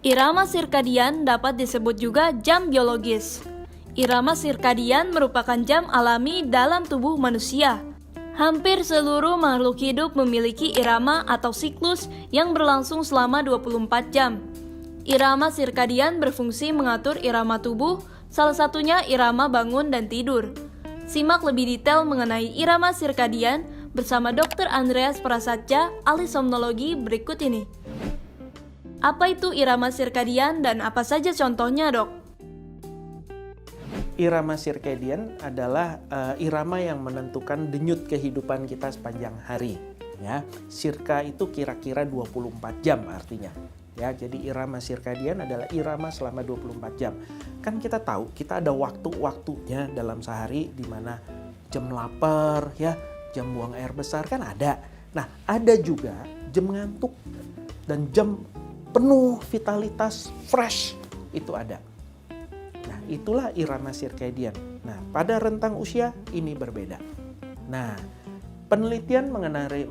Irama sirkadian dapat disebut juga jam biologis. Irama sirkadian merupakan jam alami dalam tubuh manusia. Hampir seluruh makhluk hidup memiliki irama atau siklus yang berlangsung selama 24 jam. Irama sirkadian berfungsi mengatur irama tubuh, salah satunya irama bangun dan tidur. Simak lebih detail mengenai irama sirkadian bersama Dr. Andreas Prasadja, ahli somnologi berikut ini. Apa itu irama sirkadian dan apa saja contohnya, Dok? Irama sirkadian adalah irama yang menentukan denyut kehidupan kita sepanjang hari. Ya, sirka itu kira-kira 24 jam artinya. Ya, jadi irama sirkadian adalah irama selama 24 jam. Kan kita tahu, kita ada waktu-waktunya dalam sehari di mana jam lapar, ya, jam buang air besar kan ada. Nah, ada juga jam ngantuk dan jam penuh vitalitas, fresh, itu ada. Nah, itulah irama sirkadian. Nah, pada rentang usia ini berbeda. Nah, penelitian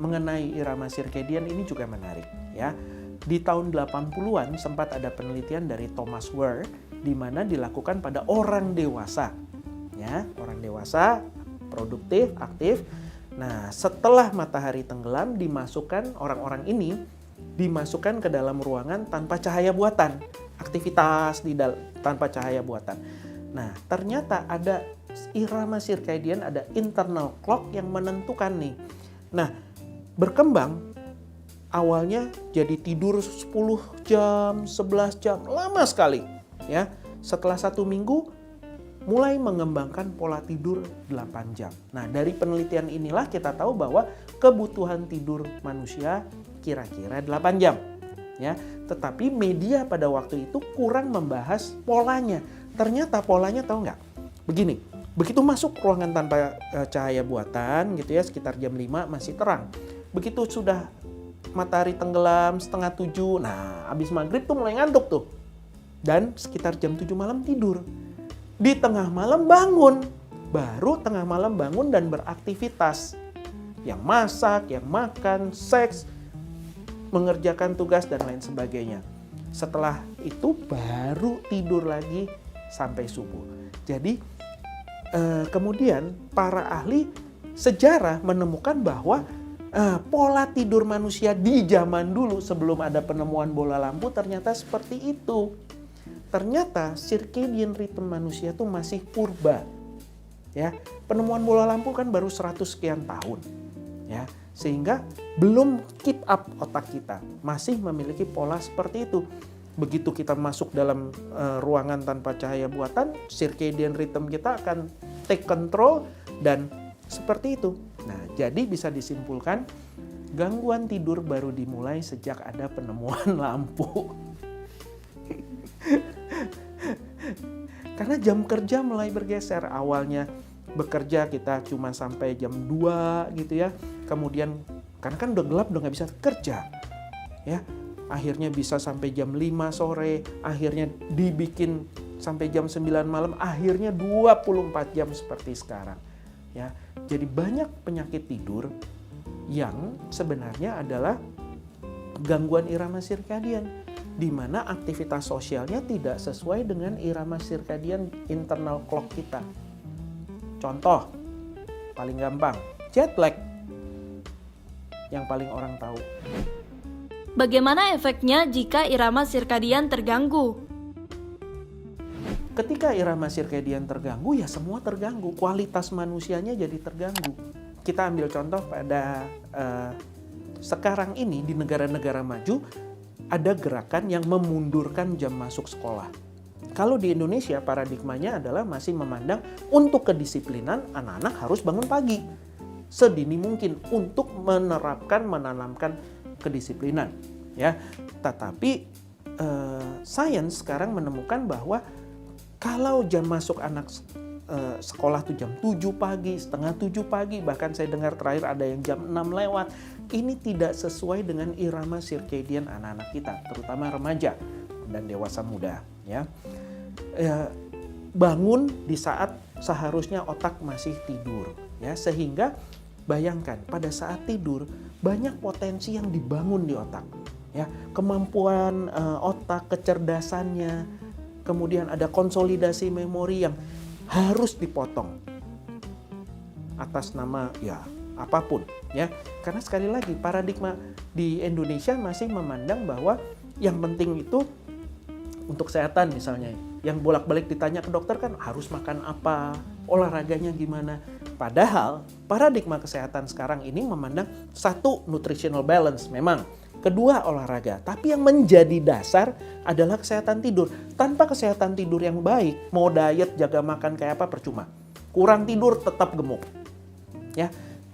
mengenai irama sirkadian ini juga menarik, ya. Di tahun 80-an sempat ada penelitian dari Thomas Ware di mana dilakukan pada orang dewasa. Ya, orang dewasa, produktif, aktif. Nah, setelah matahari tenggelam dimasukkan orang-orang ini dimasukkan ke dalam ruangan tanpa cahaya buatan, aktivitas tanpa cahaya buatan. Nah, ternyata ada irama sirkadian, ada internal clock yang menentukan nih. Nah, berkembang awalnya jadi tidur 10 jam, 11 jam, lama sekali. Ya, setelah 1 minggu mulai mengembangkan pola tidur 8 jam. Nah, dari penelitian inilah kita tahu bahwa kebutuhan tidur manusia kira-kira 8 jam. Ya, tetapi media pada waktu itu kurang membahas polanya. Ternyata polanya tahu nggak? Begini, begitu masuk ruangan tanpa cahaya buatan gitu ya, sekitar jam 5 masih terang. Begitu sudah matahari tenggelam setengah 7, nah habis maghrib tuh mulai ngantuk tuh. Dan sekitar jam 7 malam tidur. Di tengah malam bangun, baru tengah malam bangun dan beraktivitas. Yang masak, yang makan, seks, mengerjakan tugas dan lain sebagainya. Setelah itu baru tidur lagi sampai subuh. Jadi kemudian para ahli sejarah menemukan bahwa pola tidur manusia di zaman dulu sebelum ada penemuan bola lampu ternyata seperti itu. Ternyata circadian rhythm manusia itu masih purba. Ya, penemuan bola lampu kan baru 100 sekian tahun. Ya, sehingga belum keep up otak kita, masih memiliki pola seperti itu. Begitu kita masuk dalam ruangan tanpa cahaya buatan, circadian rhythm kita akan take control dan seperti itu. Nah, jadi bisa disimpulkan gangguan tidur baru dimulai sejak ada penemuan lampu. Karena jam kerja mulai bergeser. Awalnya bekerja kita cuma sampai jam 2 gitu ya. Kemudian karena kan udah gelap udah nggak bisa kerja. Ya, akhirnya bisa sampai jam 5 sore, akhirnya dibikin sampai jam 9 malam, akhirnya 24 jam seperti sekarang. Ya, jadi banyak penyakit tidur yang sebenarnya adalah gangguan irama sirkadian, di mana aktivitas sosialnya tidak sesuai dengan irama sirkadian internal clock kita. Contoh, paling gampang, jet lag yang paling orang tahu. Bagaimana efeknya jika irama sirkadian terganggu? Ketika irama sirkadian terganggu, ya semua terganggu. Kualitas manusianya jadi terganggu. Kita ambil contoh pada sekarang ini di negara-negara maju, ada gerakan yang memundurkan jam masuk sekolah. Kalau di Indonesia paradigmanya adalah masih memandang untuk kedisiplinan anak-anak harus bangun pagi. Sedini mungkin untuk menanamkan kedisiplinan. Ya, tetapi sains sekarang menemukan bahwa kalau jam masuk anak sekolah tuh jam 7 pagi, setengah 7 pagi, bahkan saya dengar terakhir ada yang jam 6 lewat. Ini tidak sesuai dengan irama sirkadian anak-anak kita, terutama remaja dan dewasa muda. Ya. Bangun di saat seharusnya otak masih tidur. Ya, sehingga bayangkan pada saat tidur banyak potensi yang dibangun di otak. Ya, kemampuan otak, kecerdasannya, kemudian ada konsolidasi memori yang harus dipotong atas nama ya apapun ya. Karena sekali lagi paradigma di Indonesia masih memandang bahwa yang penting itu untuk kesehatan misalnya, yang bolak-balik ditanya ke dokter kan harus makan apa, olahraganya gimana. Padahal paradigma kesehatan sekarang ini memandang satu, nutritional balance memang, kedua olahraga, tapi yang menjadi dasar adalah kesehatan tidur. Tanpa kesehatan tidur yang baik, mau diet, jaga makan kayak apa percuma. Kurang tidur tetap gemuk. Ya,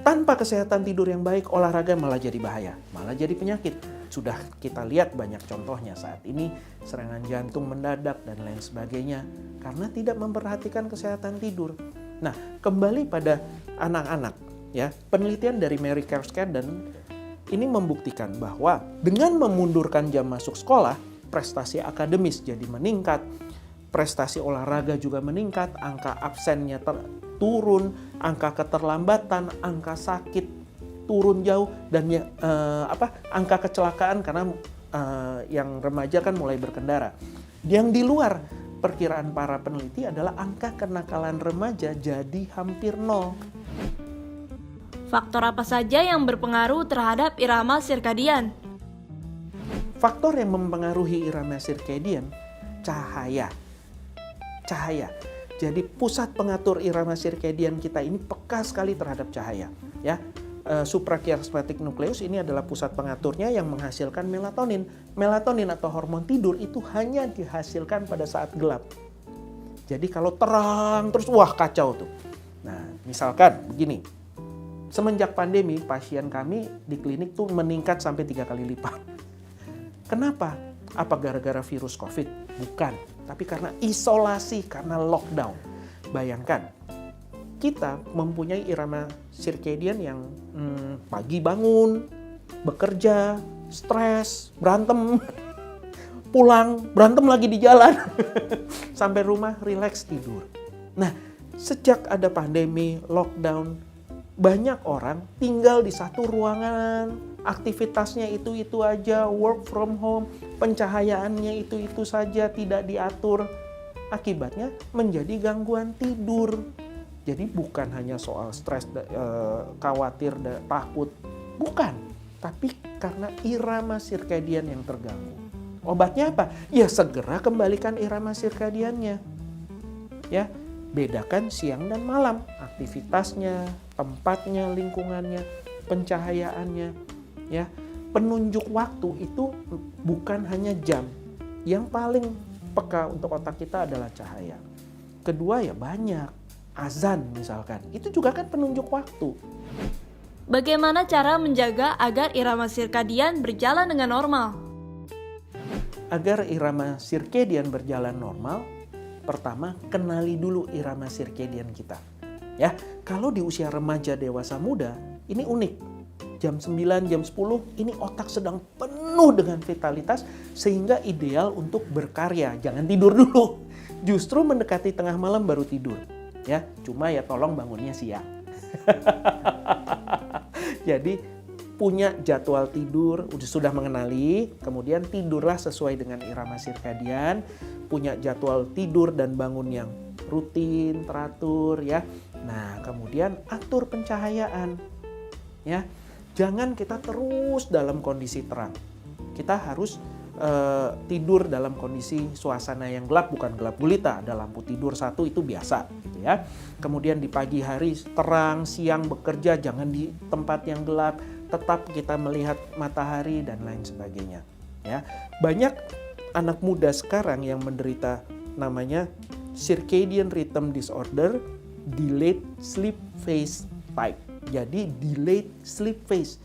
tanpa kesehatan tidur yang baik, olahraga malah jadi bahaya, malah jadi penyakit. Sudah kita lihat banyak contohnya saat ini, serangan jantung mendadak dan lain sebagainya karena tidak memperhatikan kesehatan tidur. Nah, kembali pada anak-anak ya, penelitian dari Mary Carskadden ini membuktikan bahwa dengan memundurkan jam masuk sekolah, prestasi akademis jadi meningkat, prestasi olahraga juga meningkat, angka absennya turun, angka keterlambatan, angka sakit turun jauh, dan angka kecelakaan karena yang remaja kan mulai berkendara. Yang di luar perkiraan para peneliti adalah angka kenakalan remaja jadi hampir nol. Faktor apa saja yang berpengaruh terhadap irama sirkadian? Faktor yang mempengaruhi irama sirkadian, cahaya. Jadi pusat pengatur irama sirkadian kita ini peka sekali terhadap cahaya. Ya, suprachiasmatic nucleus ini adalah pusat pengaturnya yang menghasilkan melatonin. Melatonin atau hormon tidur itu hanya dihasilkan pada saat gelap. Jadi kalau terang terus wah kacau tuh. Nah, misalkan begini. Semenjak pandemi pasien kami di klinik tuh meningkat sampai 3 kali lipat. Kenapa? Apa gara-gara virus COVID? Bukan, tapi karena isolasi, karena lockdown. Bayangkan, kita mempunyai irama sirkadian yang pagi bangun, bekerja, stres, berantem, pulang, berantem lagi di jalan, sampai rumah rileks tidur. Nah, sejak ada pandemi, lockdown, banyak orang tinggal di satu ruangan, aktivitasnya itu-itu aja, work from home, pencahayaannya itu-itu saja, tidak diatur. Akibatnya menjadi gangguan tidur. Jadi bukan hanya soal stres, khawatir, takut. Bukan. Tapi karena irama sirkadian yang terganggu. Obatnya apa? Ya segera kembalikan irama sirkadiannya. Ya, bedakan siang dan malam. Aktivitasnya, tempatnya, lingkungannya, pencahayaannya. Ya, penunjuk waktu itu bukan hanya jam. Yang paling peka untuk otak kita adalah cahaya. Kedua ya banyak. Azan misalkan, itu juga kan penunjuk waktu. Bagaimana cara menjaga agar irama sirkadian berjalan dengan normal? Agar irama sirkadian berjalan normal, pertama kenali dulu irama sirkadian kita. Ya, kalau di usia remaja dewasa muda, ini unik. Jam 9, jam 10, ini otak sedang penuh dengan vitalitas sehingga ideal untuk berkarya. Jangan tidur dulu. Justru mendekati tengah malam baru tidur. Ya, cuma ya tolong bangunnya siang. Jadi punya jadwal tidur, sudah mengenali, kemudian tidurlah sesuai dengan irama sirkadian, punya jadwal tidur dan bangun yang rutin, teratur ya. Nah, kemudian atur pencahayaan. Ya. Jangan kita terus dalam kondisi terang. Kita harus tidur dalam kondisi suasana yang gelap, bukan gelap gulita, ada lampu tidur satu itu biasa gitu ya. Kemudian di pagi hari terang, siang bekerja, jangan di tempat yang gelap, tetap kita melihat matahari dan lain sebagainya ya. Banyak anak muda sekarang yang menderita namanya circadian rhythm disorder, delayed sleep phase type. Jadi delayed sleep phase.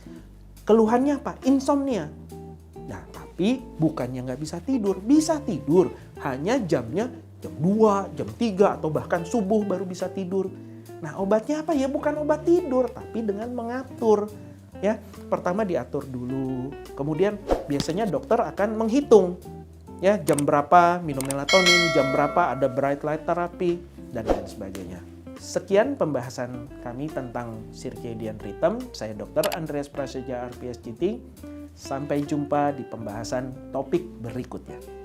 Keluhannya apa? Insomnia. Nah, tapi bukannya nggak bisa tidur, hanya jamnya jam 2, jam 3, atau bahkan subuh baru bisa tidur. Nah, obatnya apa? Ya bukan obat tidur, tapi dengan mengatur. Ya, pertama diatur dulu, kemudian biasanya dokter akan menghitung. Ya, jam berapa minum melatonin, jam berapa ada bright light therapy, dan lain sebagainya. Sekian pembahasan kami tentang circadian rhythm. Saya Dr. Andreas Prasetya, RPSGT. Sampai jumpa di pembahasan topik berikutnya.